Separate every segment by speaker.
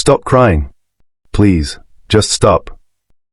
Speaker 1: Stop crying. Please, just stop.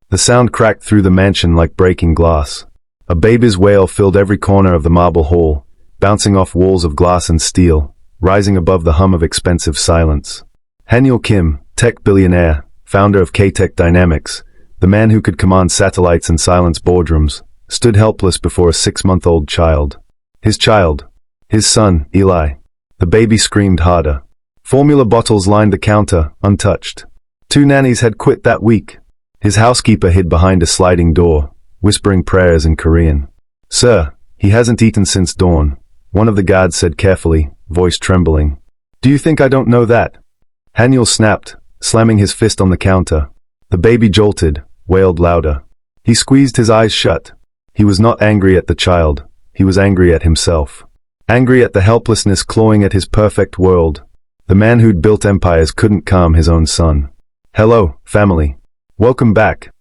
Speaker 1: The sound cracked through the mansion like breaking glass. A baby's wail filled every corner of the marble hall, bouncing off walls of glass and steel, rising above the hum of expensive silence. Hanyul Kim, tech billionaire, founder of K-Tech Dynamics, the man who could command satellites and silence boardrooms, stood helpless before a 6-month-old child. His child. His son, Eli. The baby screamed harder. Formula bottles lined the counter, untouched. 2 nannies had quit that week. His housekeeper hid behind a sliding door, whispering prayers in Korean. "Sir, he hasn't eaten since dawn," one of the guards said carefully, voice trembling. "Do you think I don't know that?" Hanyul snapped, slamming his fist on the counter. The baby jolted, wailed louder. He squeezed his eyes shut. He was not angry at the child. He was angry at himself. Angry at the helplessness clawing at his perfect world. The man who'd built empires couldn't calm his own son. Hello, family. Welcome back.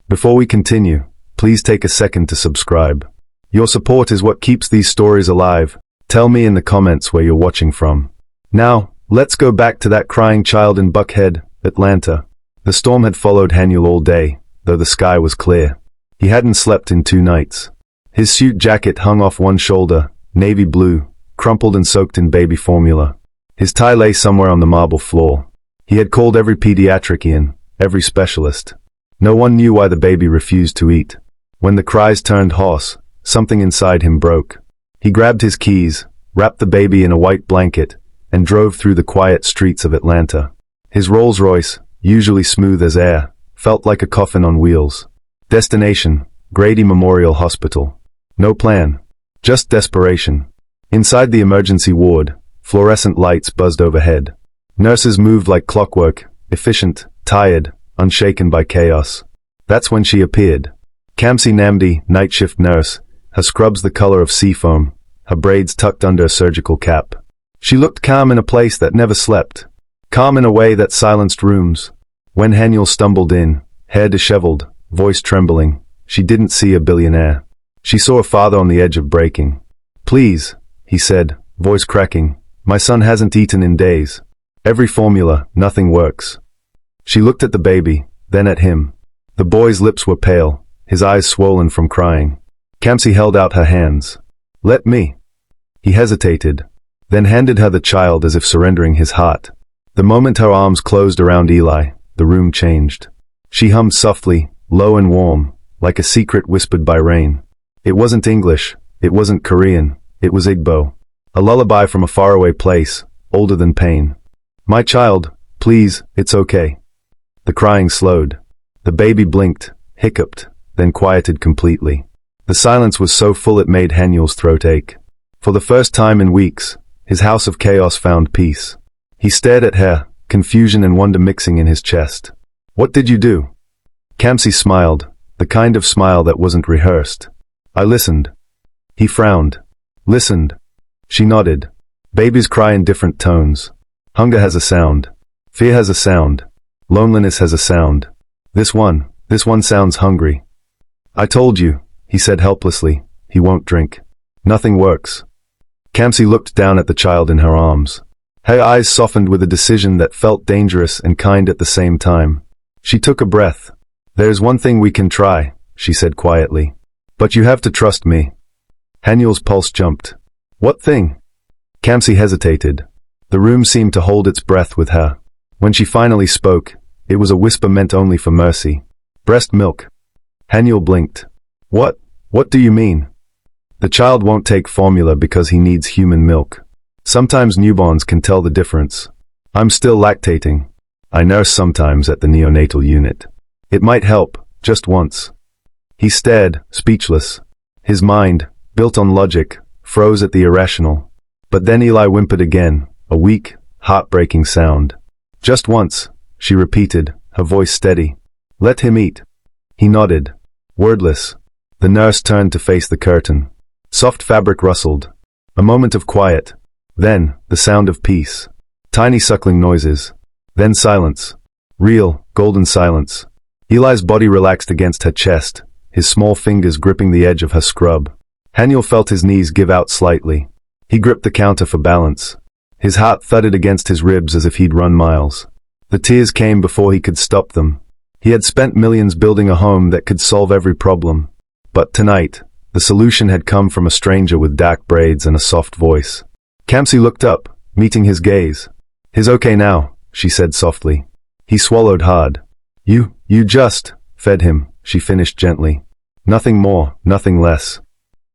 Speaker 1: Before we continue, please take a second to subscribe. Your support is what keeps these stories alive. Tell me in the comments where you're watching from. Now, let's go back to that crying child in Buckhead, Atlanta. The storm had followed Hanyul all day, though the sky was clear. He hadn't slept in 2 nights. His suit jacket hung off one shoulder, navy blue, crumpled and soaked in baby formula. His tie lay somewhere on the marble floor. He had called every pediatric in, every specialist. No one knew why the baby refused to eat. When the cries turned hoarse, something inside him broke. He grabbed his keys, wrapped the baby in a white blanket, and drove through the quiet streets of Atlanta. His Rolls-Royce, usually smooth as air, felt like a coffin on wheels. Destination, Grady Memorial Hospital. No plan, just desperation. Inside the emergency ward, fluorescent lights buzzed overhead. Nurses moved like clockwork, efficient, tired, unshaken by chaos. That's when she appeared. Kamsi Namdi, night shift nurse, her scrubs the color of seafoam, her braids tucked under a surgical cap. She looked calm in a place that never slept. Calm in a way that silenced rooms. When Hanyul stumbled in, hair disheveled, voice trembling, she didn't see a billionaire. She saw a father on the edge of breaking. "Please," he said, voice cracking, "my son hasn't eaten in days. Every formula, nothing works." She looked at the baby, then at him. The boy's lips were pale, his eyes swollen from crying. Kamsi held out her hands. "Let me." He hesitated, then handed her the child as if surrendering his heart. The moment her arms closed around Eli, the room changed. She hummed softly, low and warm, like a secret whispered by rain. It wasn't English, it wasn't Korean, it was Igbo. A lullaby from a faraway place, older than pain. "My child, please, it's okay." The crying slowed. The baby blinked, hiccuped, then quieted completely. The silence was so full it made Hanyul's throat ache. For the first time in weeks, his house of chaos found peace. He stared at her, confusion and wonder mixing in his chest. "What did you do?" Kamsi smiled, the kind of smile that wasn't rehearsed. "I listened." He frowned. "Listened?" She nodded. Babies cry in different tones. Hunger has a sound. Fear has a sound. Loneliness has a sound. This one sounds hungry. "I told you," he said helplessly, "he won't drink. Nothing works." Kamsi looked down at the child in her arms. Her eyes softened with a decision that felt dangerous and kind at the same time. She took a breath. "There's one thing we can try," she said quietly. "But you have to trust me." Hanyul's pulse jumped. "What thing?" Kamsi hesitated. The room seemed to hold its breath with her. When she finally spoke, it was a whisper meant only for mercy. "Breast milk." Hanyul blinked. What do you mean?" "The child won't take formula because he needs human milk. Sometimes newborns can tell the difference. I'm still lactating. I nurse sometimes at the neonatal unit. It might help, just once." He stared, speechless. His mind, built on logic, froze at the irrational. But then Eli whimpered again, a weak, heartbreaking sound. "Just once," she repeated, her voice steady. "Let him eat." He nodded. Wordless. The nurse turned to face the curtain. Soft fabric rustled. A moment of quiet. Then, the sound of peace. Tiny suckling noises. Then silence. Real, golden silence. Eli's body relaxed against her chest, his small fingers gripping the edge of her scrub. Hanyul felt his knees give out slightly. He gripped the counter for balance. His heart thudded against his ribs as if he'd run miles. The tears came before he could stop them. He had spent millions building a home that could solve every problem. But tonight, the solution had come from a stranger with dark braids and a soft voice. Kamsi looked up, meeting his gaze. "He's okay now," she said softly. He swallowed hard. You just fed him," she finished gently. "Nothing more, nothing less."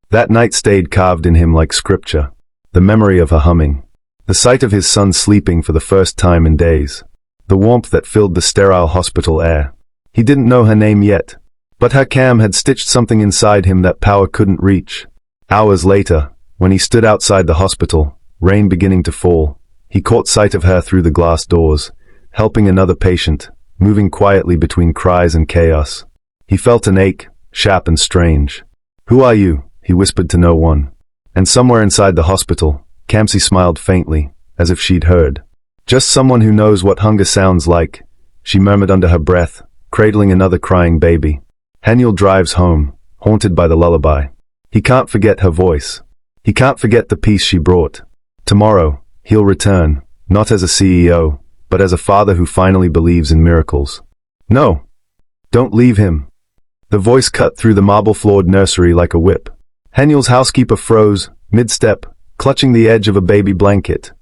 Speaker 1: That night stayed carved in him like scripture. The memory of her humming. The sight of his son sleeping for the first time in days. The warmth that filled the sterile hospital air. He didn't know her name yet, but her Cam had stitched something inside him that power couldn't reach. Hours later, when he stood outside the hospital, rain beginning to fall, he caught sight of her through the glass doors, helping another patient, moving quietly between cries and chaos. He felt an ache, sharp and strange. "Who are you?" he whispered to no one. And somewhere inside the hospital, Kamsi smiled faintly, as if she'd heard. "Just someone who knows what hunger sounds like," she murmured under her breath, cradling another crying baby. Haniel drives home, haunted by the lullaby. He can't forget her voice. He can't forget the peace she brought. Tomorrow, he'll return, not as a CEO, but as a father who finally believes in miracles. "No! Don't leave him!" The voice cut through the marble-floored nursery like a whip. Haniel's housekeeper froze, mid-step, clutching the edge of a baby blanket.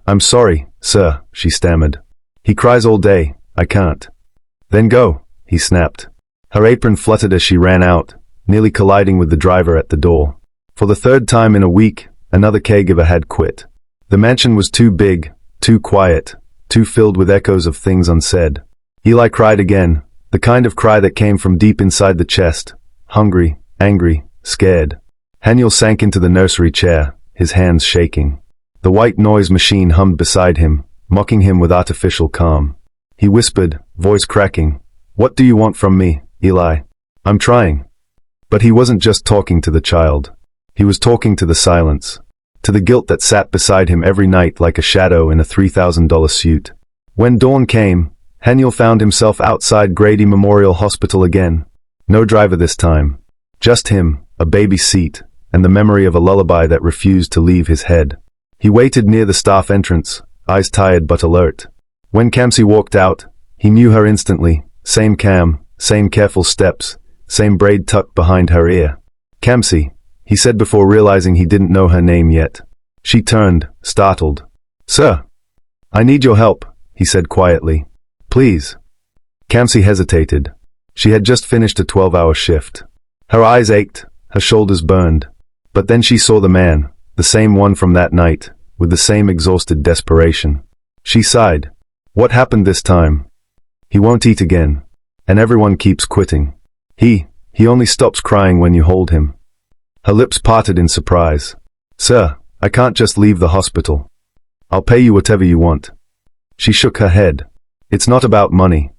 Speaker 1: I'm sorry, sir," she stammered. "He cries all day, I can't." "Then go," he snapped. Her apron fluttered as she ran out, nearly colliding with the driver at the door. For the third time in a week, another caregiver had quit. The mansion was too big, too quiet, too filled with echoes of things unsaid. Eli cried again, the kind of cry that came from deep inside the chest, hungry, angry, scared. Haniel sank into the nursery chair, his hands shaking. The white noise machine hummed beside him, mocking him with artificial calm. He whispered, voice cracking, "What do you want from me, Eli? I'm trying." But he wasn't just talking to the child. He was talking to the silence, to the guilt that sat beside him every night like a shadow in a $3,000 suit. When dawn came, Haniel found himself outside Grady Memorial Hospital again. No driver this time. Just him, a baby seat, and the memory of a lullaby that refused to leave his head. He waited near the staff entrance, eyes tired but alert. When Kamsi walked out, he knew her instantly. Same Cam, same careful steps, same braid tucked behind her ear. "Kamsi," he said before realizing he didn't know her name yet. She turned, startled. "Sir, I need your help," he said quietly. "Please." Kamsi hesitated. She had just finished a 12-hour shift. Her eyes ached, her shoulders burned. But then she saw the man, the same one from that night, with the same exhausted desperation. She sighed. "What happened this time?" "He won't eat again. And everyone keeps quitting. He only stops crying when you hold him." Her lips parted in surprise. "Sir, I can't just leave the hospital. I'll pay you whatever you want." She shook her head. "It's not about money."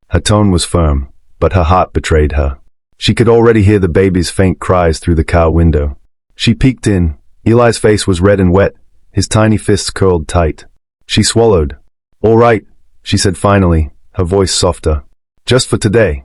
Speaker 1: Her tone was firm, but her heart betrayed her. She could already hear the baby's faint cries through the car window. She peeked in. Eli's face was red and wet, his tiny fists curled tight. She swallowed. "All right," she said finally, her voice softer. "Just for today."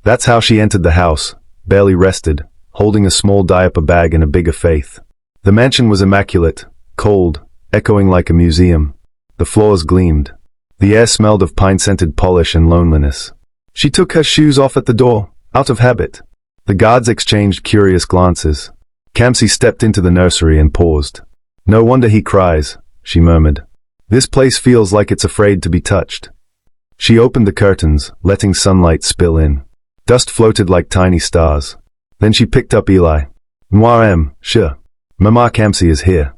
Speaker 1: That's how she entered the house, barely rested, holding a small diaper bag and a bigger faith. The mansion was immaculate, cold, echoing like a museum. The floors gleamed. The air smelled of pine-scented polish and loneliness. She took her shoes off at the door, out of habit. The guards exchanged curious glances. Kamsi stepped into the nursery and paused. "No wonder he cries," she murmured. "This place feels like it's afraid to be touched." She opened the curtains, letting sunlight spill in. Dust floated like tiny stars. Then she picked up Eli. "Noirem, sure. Mama Kamsi is here."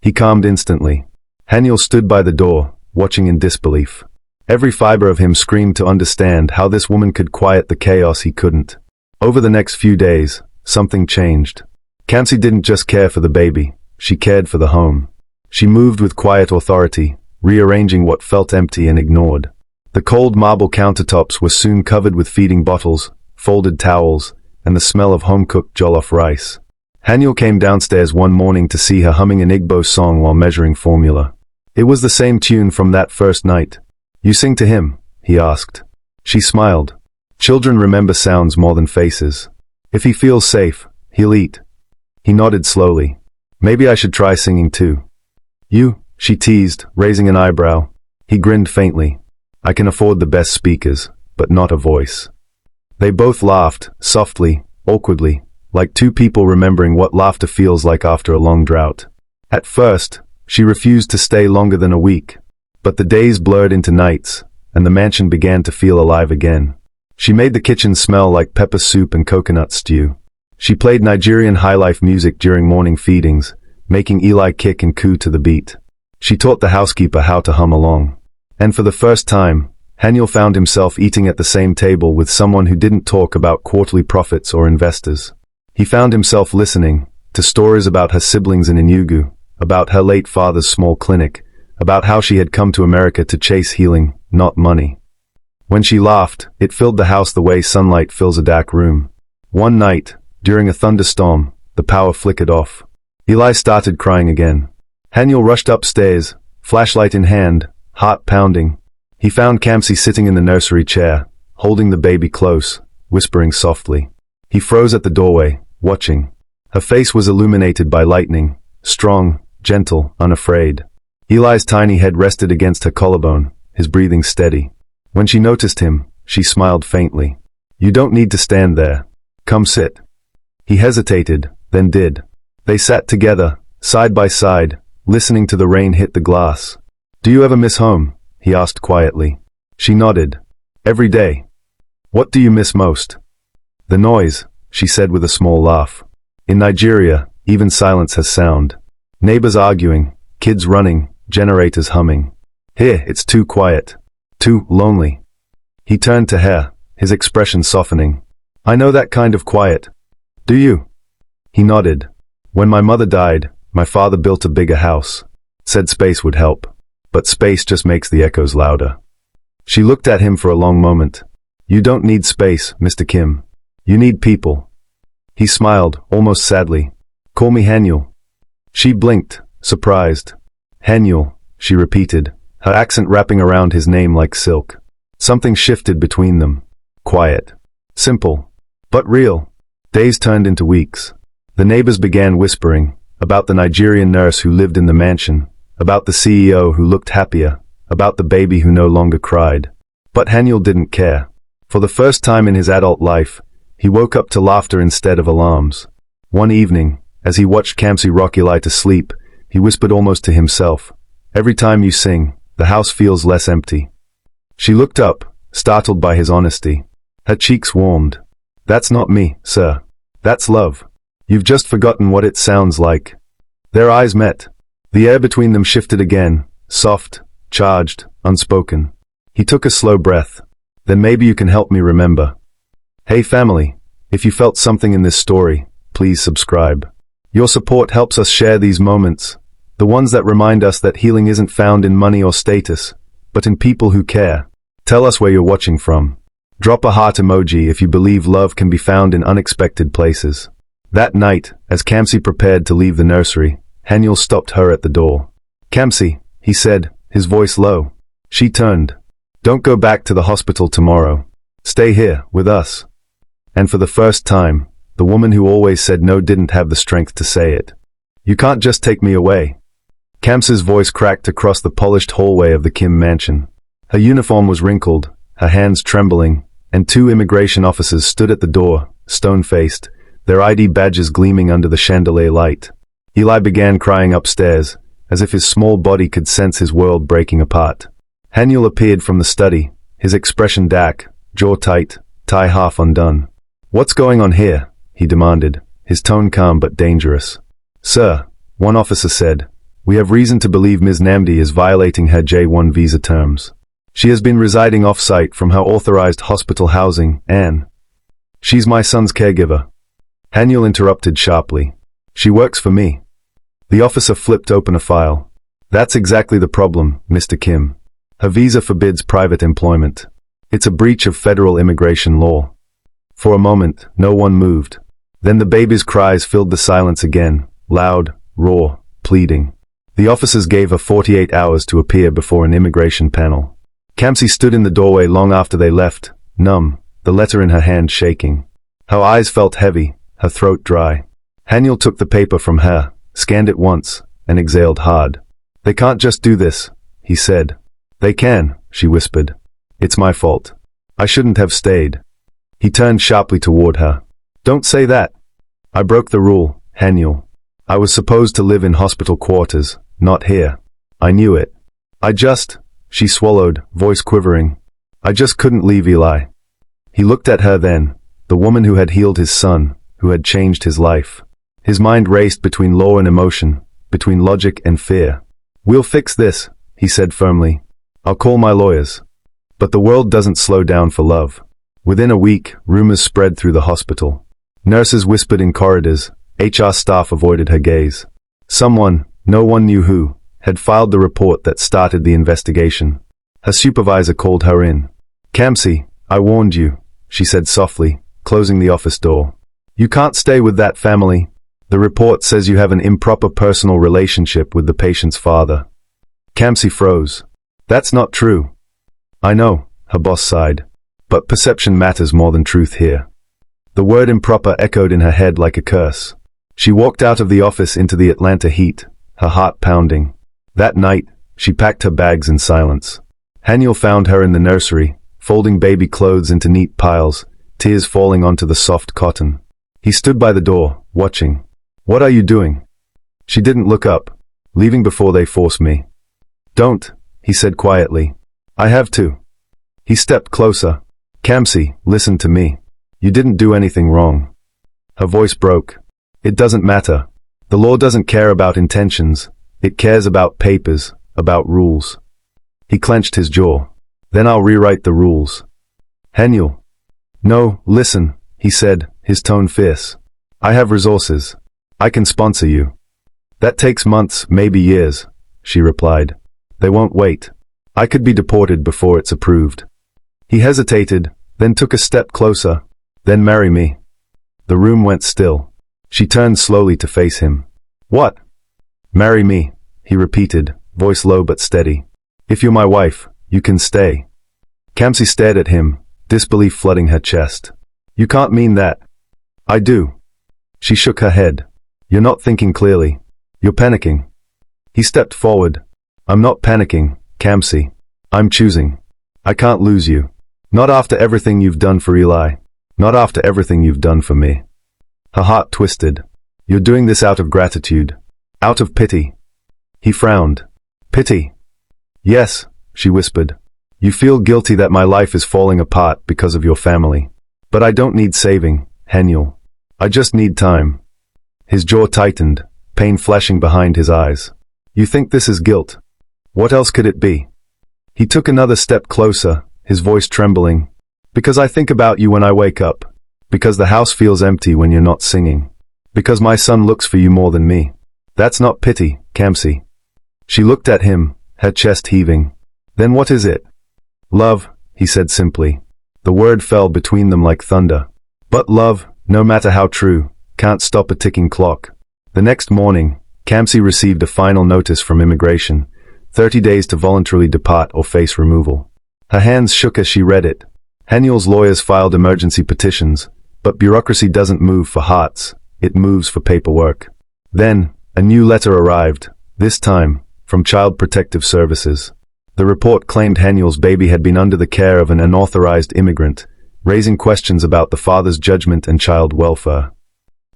Speaker 1: He calmed instantly. Haniel stood by the door, watching in disbelief. Every fiber of him screamed to understand how this woman could quiet the chaos he couldn't. Over the next few days, something changed. Kamsi didn't just care for the baby, she cared for the home. She moved with quiet authority, rearranging what felt empty and ignored. The cold marble countertops were soon covered with feeding bottles, folded towels, and the smell of home-cooked jollof rice. Haniel came downstairs one morning to see her humming an Igbo song while measuring formula. It was the same tune from that first night. "You sing to him?" he asked. She smiled. "Children remember sounds more than faces. If he feels safe, he'll eat." He nodded slowly. "Maybe I should try singing too." "You?" she teased, raising an eyebrow. He grinned faintly. I can afford the best speakers, but not a voice. They both laughed, softly, awkwardly, like two people remembering what laughter feels like after a long drought. At first, she refused to stay longer than a week, but the days blurred into nights, and the mansion began to feel alive again. She made the kitchen smell like pepper soup and coconut stew. She played Nigerian highlife music during morning feedings, making Eli kick and coo to the beat. She taught the housekeeper how to hum along. And for the first time, Haniel found himself eating at the same table with someone who didn't talk about quarterly profits or investors. He found himself listening to stories about her siblings in Enugu, about her late father's small clinic, about how she had come to America to chase healing, not money. When she laughed, it filled the house the way sunlight fills a dark room. One night, during a thunderstorm, the power flickered off. Eli started crying again. Haniel rushed upstairs, flashlight in hand, heart pounding. He found Kamsi sitting in the nursery chair, holding the baby close, whispering softly. He froze at the doorway, watching. Her face was illuminated by lightning, strong, gentle, unafraid. Eli's tiny head rested against her collarbone, his breathing steady. When she noticed him, she smiled faintly. You don't need to stand there. Come sit. He hesitated, then did. They sat together, side by side, listening to the rain hit the glass. Do you ever miss home? He asked quietly. She nodded. Every day. What do you miss most? The noise, she said with a small laugh. In Nigeria, even silence has sound. Neighbors arguing, kids running, generators humming. Here, it's too quiet. Too lonely. He turned to her, his expression softening. I know that kind of quiet. Do you? He nodded. When my mother died, my father built a bigger house. Said space would help. But space just makes the echoes louder. She looked at him for a long moment. You don't need space, Mr. Kim. You need people. He smiled, almost sadly. Call me Haniel. She blinked, surprised. Haniel, she repeated, her accent wrapping around his name like silk. Something shifted between them. Quiet. Simple. But real. Days turned into weeks. The neighbors began whispering about the Nigerian nurse who lived in the mansion, about the CEO who looked happier, about the baby who no longer cried. But Haniel didn't care. For the first time in his adult life, he woke up to laughter instead of alarms. One evening, as he watched Kamsi rock Eli to sleep, he whispered almost to himself, Every time you sing, the house feels less empty. She looked up, startled by his honesty. Her cheeks warmed. That's not me, sir. That's love. You've just forgotten what it sounds like. Their eyes met. The air between them shifted again, soft, charged, unspoken. He took a slow breath. Then maybe you can help me remember. Hey family, if you felt something in this story, please subscribe. Your support helps us share these moments, the ones that remind us that healing isn't found in money or status, but in people who care. Tell us where you're watching from. Drop a heart emoji if you believe love can be found in unexpected places. That night, as Kamsi prepared to leave the nursery, Haniel stopped her at the door. Kamsi, he said, his voice low. She turned. Don't go back to the hospital tomorrow. Stay here, with us. And for the first time, the woman who always said no didn't have the strength to say it. You can't just take me away. Kamsi's voice cracked across the polished hallway of the Kim mansion. Her uniform was wrinkled, her hands trembling, and two immigration officers stood at the door, stone-faced, their ID badges gleaming under the chandelier light. Eli began crying upstairs, as if his small body could sense his world breaking apart. Haniel appeared from the study, his expression dark, jaw tight, tie half undone. What's going on here? He demanded, his tone calm but dangerous. Sir, one officer said, we have reason to believe Ms. Namdi is violating her J-1 visa terms. She has been residing off-site from her authorized hospital housing, and she's my son's caregiver. Haniel interrupted sharply. She works for me. The officer flipped open a file. That's exactly the problem, Mr. Kim. Her visa forbids private employment. It's a breach of federal immigration law. For a moment, no one moved. Then the baby's cries filled the silence again, loud, raw, pleading. The officers gave her 48 hours to appear before an immigration panel. Kamsi stood in the doorway long after they left, numb, the letter in her hand shaking. Her eyes felt heavy, her throat dry. Haniel took the paper from her, scanned it once, and exhaled hard. They can't just do this, he said. They can, she whispered. It's my fault. I shouldn't have stayed. He turned sharply toward her. Don't say that. I broke the rule, Haniel. I was supposed to live in hospital quarters, not here. I knew it. She swallowed, voice quivering. I just couldn't leave Eli. He looked at her then, the woman who had healed his son, who had changed his life. His mind raced between law and emotion, between logic and fear. We'll fix this, he said firmly. I'll call my lawyers. But the world doesn't slow down for love. Within a week, rumors spread through the hospital. Nurses whispered in corridors. HR staff avoided her gaze. Someone, no one knew who, had filed the report that started the investigation. Her supervisor called her in. Kamsi, I warned you, she said softly, closing the office door. You can't stay with that family. The report says you have an improper personal relationship with the patient's father. Kamsi froze. That's not true. I know, her boss sighed. But perception matters more than truth here. The word improper echoed in her head like a curse. She walked out of the office into the Atlanta heat, her heart pounding. That night, she packed her bags in silence. Haniel found her in the nursery, folding baby clothes into neat piles, tears falling onto the soft cotton. He stood by the door, watching. What are you doing? She didn't look up. Leaving before they force me. Don't, he said quietly. I have to. He stepped closer. Kamsi, listen to me. You didn't do anything wrong. Her voice broke. It doesn't matter. The law doesn't care about intentions. It cares about papers, about rules. He clenched his jaw. Then I'll rewrite the rules. Haniel. No, listen, he said, his tone fierce. I have resources. I can sponsor you. That takes months, maybe years, she replied. They won't wait. I could be deported before it's approved. He hesitated, then took a step closer. Then marry me. The room went still. She turned slowly to face him. What? Marry me, he repeated, voice low but steady. If you're my wife, you can stay. Kamsi stared at him, disbelief flooding her chest. You can't mean that. I do. She shook her head. You're not thinking clearly. You're panicking. He stepped forward. I'm not panicking, Kamsi. I'm choosing. I can't lose you. Not after everything you've done for Eli. Not after everything you've done for me. Her heart twisted. You're doing this out of gratitude. Out of pity. He frowned. Pity. Yes, she whispered. You feel guilty that my life is falling apart because of your family. But I don't need saving, Haniel. I just need time. His jaw tightened, pain flashing behind his eyes. You think this is guilt? What else could it be? He took another step closer, his voice trembling. Because I think about you when I wake up. Because the house feels empty when you're not singing. Because my son looks for you more than me. That's not pity, Kamsi. She looked at him, her chest heaving. Then what is it? Love, he said simply. The word fell between them like thunder. But love, no matter how true, can't stop a ticking clock. The next morning, Kamsi received a final notice from immigration. 30 days to voluntarily depart or face removal. Her hands shook as she read it. Haniel's lawyers filed emergency petitions, but bureaucracy doesn't move for hearts, it moves for paperwork. Then, a new letter arrived, this time, from Child Protective Services. The report claimed Haniel's baby had been under the care of an unauthorized immigrant, raising questions about the father's judgment and child welfare.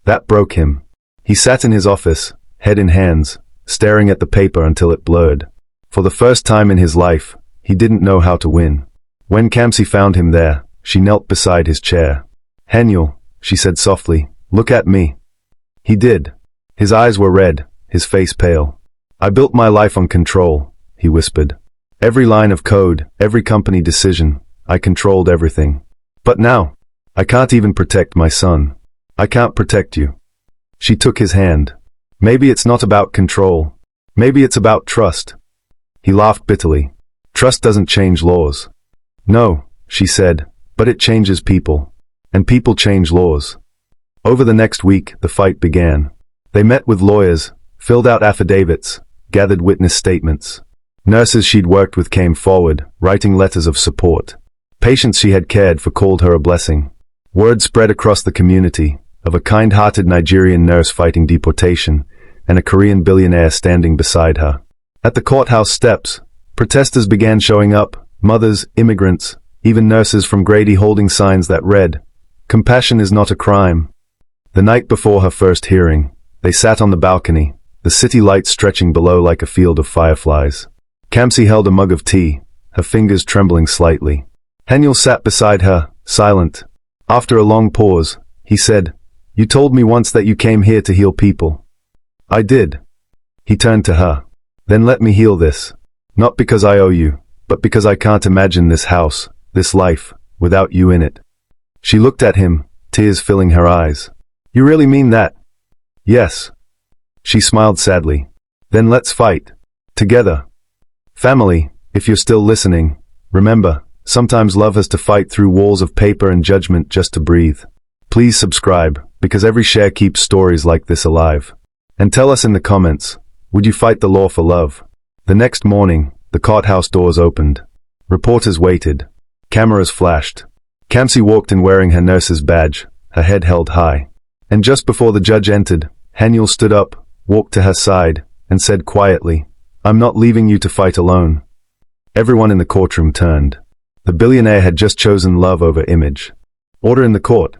Speaker 1: That broke him. He sat in his office, head in hands, staring at the paper until it blurred. For the first time in his life, he didn't know how to win. When Kamsi found him there, she knelt beside his chair. Haniel, she said softly, look at me. He did. His eyes were red, his face pale. I built my life on control, he whispered. Every line of code, every company decision, I controlled everything. But now, I can't even protect my son. I can't protect you. She took his hand. Maybe it's not about control. Maybe it's about trust. He laughed bitterly. Trust doesn't change laws. No, she said, but it changes people. And people change laws. Over the next week, the fight began. They met with lawyers, filled out affidavits, gathered witness statements. Nurses she'd worked with came forward, writing letters of support. Patients she had cared for called her a blessing. Word spread across the community of a kind-hearted Nigerian nurse fighting deportation and a Korean billionaire standing beside her. At the courthouse steps, Protesters began showing up, mothers, immigrants, even nurses from Grady holding signs that read, "Compassion is not a crime." The night before her first hearing, they sat on the balcony, the city lights stretching below like a field of fireflies. Kamsi held a mug of tea, her fingers trembling slightly. Haniel sat beside her, silent. After a long pause, he said, "You told me once that you came here to heal people." "I did." He turned to her. "Then let me heal this. Not because I owe you, but because I can't imagine this house, this life, without you in it." She looked at him, tears filling her eyes. "You really mean that?" "Yes." She smiled sadly. "Then let's fight. Together." Family, if you're still listening, remember, sometimes love has to fight through walls of paper and judgment just to breathe. Please subscribe, because every share keeps stories like this alive. And tell us in the comments, would you fight the law for love? The next morning, the courthouse doors opened. Reporters waited. Cameras flashed. Kamsi walked in wearing her nurse's badge, her head held high. And just before the judge entered, Haniel stood up, walked to her side, and said quietly, "I'm not leaving you to fight alone." Everyone in the courtroom turned. The billionaire had just chosen love over image. "Order in the court."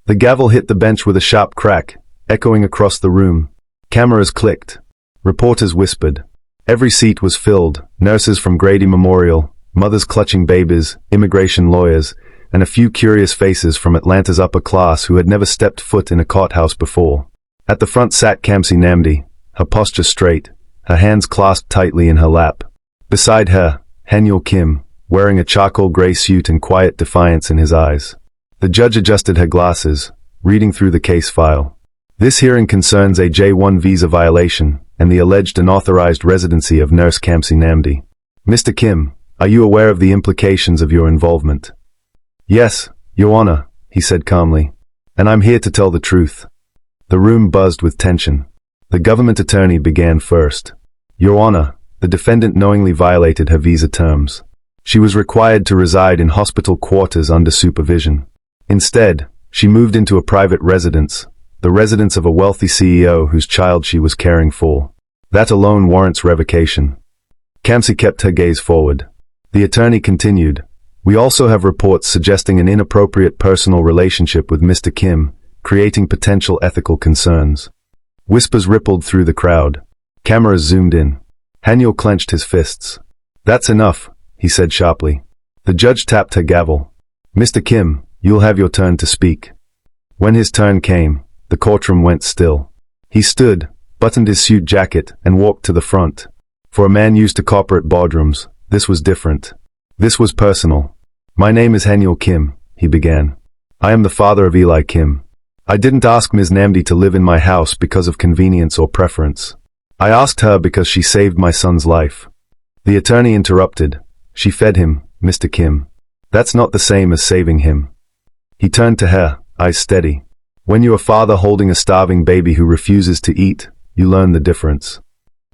Speaker 1: The gavel hit the bench with a sharp crack, echoing across the room. Cameras clicked. Reporters whispered. Every seat was filled, nurses from Grady Memorial, mothers clutching babies, immigration lawyers, and a few curious faces from Atlanta's upper class who had never stepped foot in a courthouse before. At the front sat Kamsi Namdi, her posture straight, her hands clasped tightly in her lap. Beside her, Haniel Kim, wearing a charcoal gray suit and quiet defiance in his eyes. The judge adjusted her glasses, reading through the case file. This hearing concerns a J-1 visa violation and the alleged unauthorized residency of nurse Kamsi Namdi. "Mr. Kim, are you aware of the implications of your involvement?" "Yes, Your Honor," he said calmly. "And I'm here to tell the truth." The room buzzed with tension. The government attorney began first. "Your Honor, the defendant knowingly violated her visa terms. She was required to reside in hospital quarters under supervision. Instead, she moved into a private residence, the residence of a wealthy CEO whose child she was caring for. That alone warrants revocation." Kamsi kept her gaze forward. The attorney continued, "We also have reports suggesting an inappropriate personal relationship with Mr. Kim, creating potential ethical concerns." Whispers rippled through the crowd. Cameras zoomed in. Haniel clenched his fists. "That's enough," he said sharply. The judge tapped her gavel. "Mr. Kim, you'll have your turn to speak." When his turn came, the courtroom went still. He stood, buttoned his suit jacket, and walked to the front. For a man used to corporate boardrooms, this was different. This was personal. "My name is Haniel Kim," he began. "I am the father of Eli Kim. I didn't ask Ms. Namdi to live in my house because of convenience or preference. I asked her because she saved my son's life." The attorney interrupted. "She fed him, Mr. Kim. That's not the same as saving him." He turned to her, eyes steady. "When you're a father holding a starving baby who refuses to eat, you learn the difference."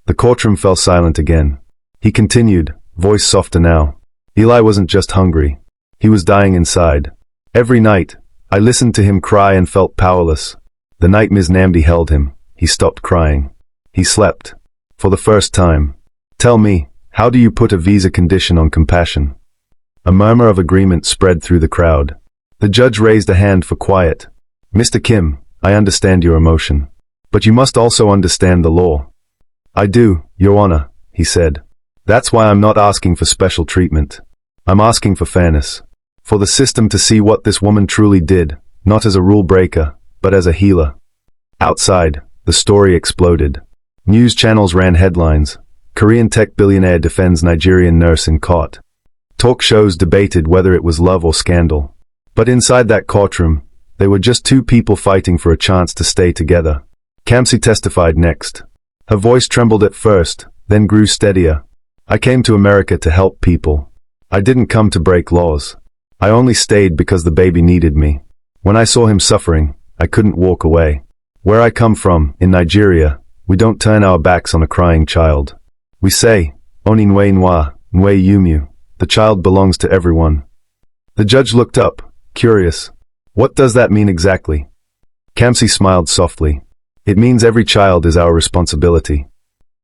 Speaker 1: The courtroom fell silent again. He continued, voice softer now. "Eli wasn't just hungry. He was dying inside. Every night, I listened to him cry and felt powerless. The night Ms. Namdi held him, he stopped crying. He slept. For the first time. Tell me, how do you put a visa condition on compassion?" A murmur of agreement spread through the crowd. The judge raised a hand for quiet. "Mr. Kim, I understand your emotion. But you must also understand the law." "I do, Your Honor," he said. "That's why I'm not asking for special treatment. I'm asking for fairness. For the system to see what this woman truly did, not as a rule breaker, but as a healer." Outside, the story exploded. News channels ran headlines. Korean tech billionaire defends Nigerian nurse in court. Talk shows debated whether it was love or scandal. But inside that courtroom, they were just two people fighting for a chance to stay together. Kamsi testified next. Her voice trembled at first, then grew steadier. "I came to America to help people. I didn't come to break laws. I only stayed because the baby needed me. When I saw him suffering, I couldn't walk away. Where I come from, in Nigeria, we don't turn our backs on a crying child. We say, Oni nwe nwa, nwe yumu. The child belongs to everyone." The judge looked up, curious. "What does that mean exactly?" Kamsi smiled softly. "It means every child is our responsibility."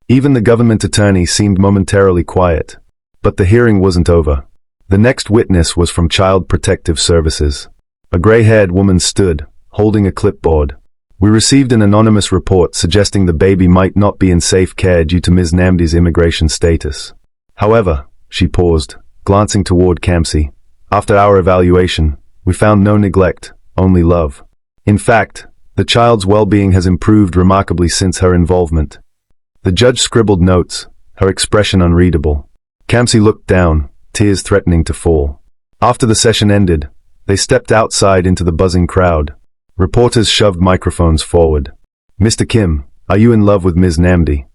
Speaker 1: Even the government attorney seemed momentarily quiet. But the hearing wasn't over. The next witness was from Child Protective Services. A gray-haired woman stood, holding a clipboard. We received an anonymous report suggesting the baby might not be in safe care due to Ms. Namdi's immigration status. However, she paused, glancing toward Kamsi. After our evaluation, we found no neglect, only love. In fact, the child's well-being has improved remarkably since her involvement. The judge scribbled notes, her expression unreadable. Kamsi looked down, tears threatening to fall. After the session ended, they stepped outside into the buzzing crowd. Reporters shoved microphones forward. "Mr. Kim, are you in love with Ms. Namdi?"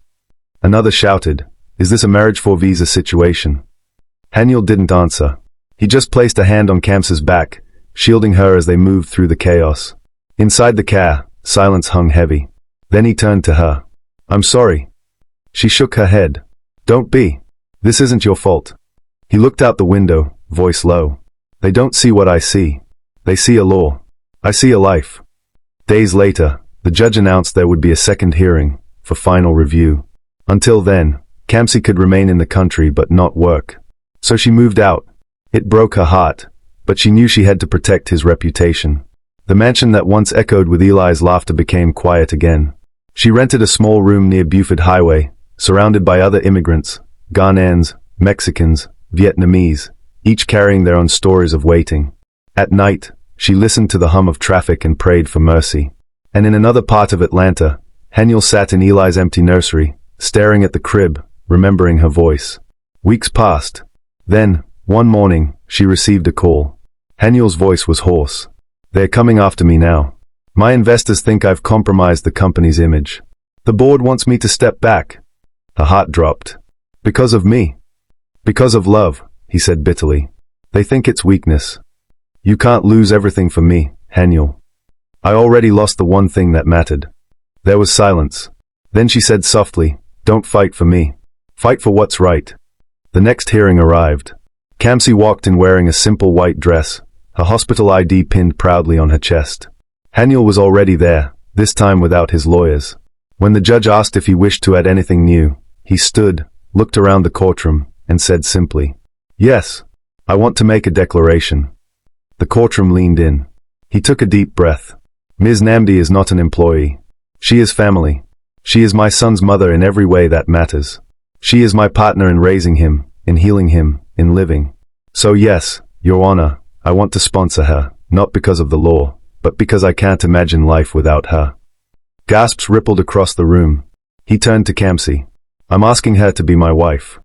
Speaker 1: Another shouted, "Is this a marriage for visa situation?" Haniel didn't answer. He just placed a hand on Kamsi's back, shielding her as they moved through the chaos. Inside the car, silence hung heavy. Then he turned to her. "I'm sorry." She shook her head. "Don't be. This isn't your fault." He looked out the window, voice low. "They don't see what I see. They see a law. I see a life." Days later, the judge announced there would be a second hearing, for final review. Until then, Kamsi could remain in the country but not work. So she moved out. It broke her heart, but she knew she had to protect his reputation. The mansion that once echoed with Eli's laughter became quiet again. She rented a small room near Buford Highway, surrounded by other immigrants, Ghanaians, Mexicans, Vietnamese, each carrying their own stories of waiting. At night, she listened to the hum of traffic and prayed for mercy. And in another part of Atlanta, Haniel sat in Eli's empty nursery, staring at the crib, remembering her voice. Weeks passed. Then, one morning, she received a call. Haniel's voice was hoarse. "They're coming after me now. My investors think I've compromised the company's image. The board wants me to step back." Her heart dropped. "Because of me." "Because of love," he said bitterly. "They think it's weakness." "You can't lose everything for me, Haniel. I already lost the one thing that mattered." There was silence. Then she said softly, "Don't fight for me. Fight for what's right." The next hearing arrived. Kamsi walked in wearing a simple white dress, her hospital ID pinned proudly on her chest. Haniel was already there, this time without his lawyers. When the judge asked if he wished to add anything new, he stood, looked around the courtroom, and said simply, "Yes, I want to make a declaration." The courtroom leaned in. He took a deep breath. "Ms. Namdi is not an employee. She is family. She is my son's mother in every way that matters. She is my partner in raising him, in healing him, in living. So yes, Your Honor, I want to sponsor her, not because of the law, but because I can't imagine life without her." Gasps rippled across the room. He turned to Kamsi. "I'm asking her to be my wife."